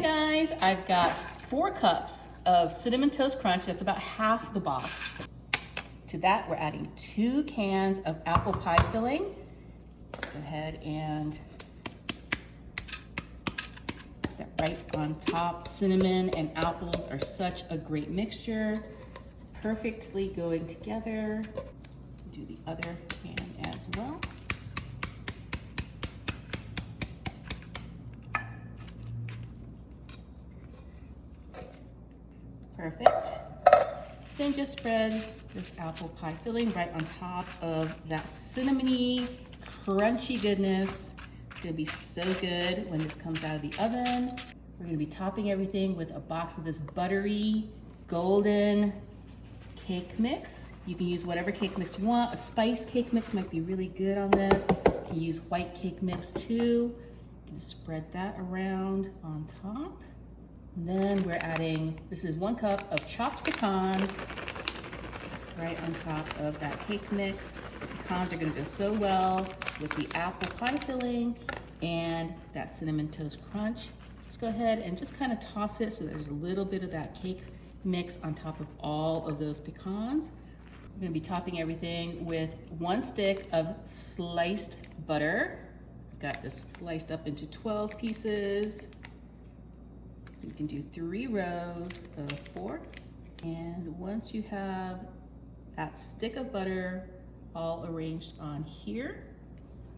guys, I've got 4 cups of Cinnamon Toast Crunch. That's about half the box. To that, we're adding 2 cans of apple pie filling. Let's go ahead and put that right on top. Cinnamon and apples are such a great mixture, perfectly going together. Do the other can as well. Perfect. Then just spread this apple pie filling right on top of that cinnamony, crunchy goodness. It's gonna be so good when this comes out of the oven. We're gonna be topping everything with a box of this buttery, golden cake mix. You can use whatever cake mix you want. A spice cake mix might be really good on this. You can use white cake mix too. I'm gonna spread that around on top. And then we're adding, this is 1 cup of chopped pecans right on top of that cake mix. The pecans are gonna go so well with the apple pie filling and that Cinnamon Toast Crunch. Let's go ahead and just kind of toss it so there's a little bit of that cake mix on top of all of those pecans. We're gonna be topping everything with 1 stick of sliced butter. I've got this sliced up into 12 pieces. So we can do 3 rows of 4. And once you have that stick of butter all arranged on here,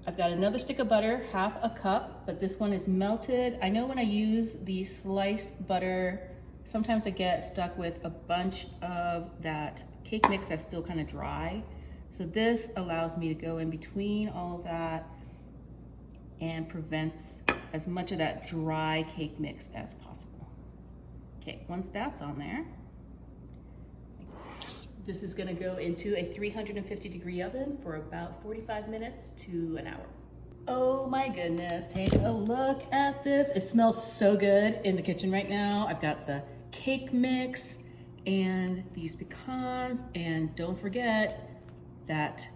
I've got another stick of butter, half a cup, but this one is melted. I know when I use the sliced butter, sometimes I get stuck with a bunch of that cake mix that's still kind of dry. So this allows me to go in between all of that and prevents as much of that dry cake mix as possible. Okay, once that's on there, this is gonna go into a 350-degree oven for about 45 minutes to an hour. Oh my goodness, take a look at this. It smells so good in the kitchen right now. I've got the cake mix and these pecans, and don't forget that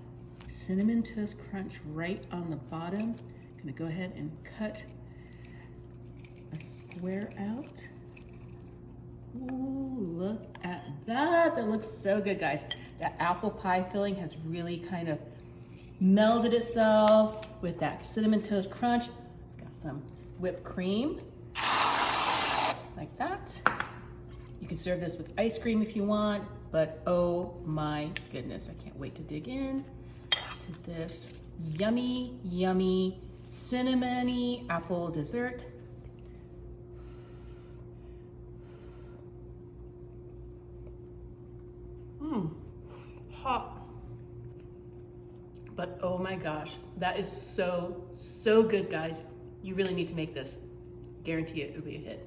Cinnamon Toast Crunch right on the bottom. I'm gonna go ahead and cut a square out. Ooh, look at that. That looks so good, guys. That apple pie filling has really kind of melded itself with that Cinnamon Toast Crunch. Got some whipped cream, like that. You can serve this with ice cream if you want, but oh my goodness, I can't wait to dig in to this yummy, yummy, cinnamony apple dessert. Hot. But oh my gosh, that is so good, guys. You really need to make this. Guarantee it, it'll be a hit.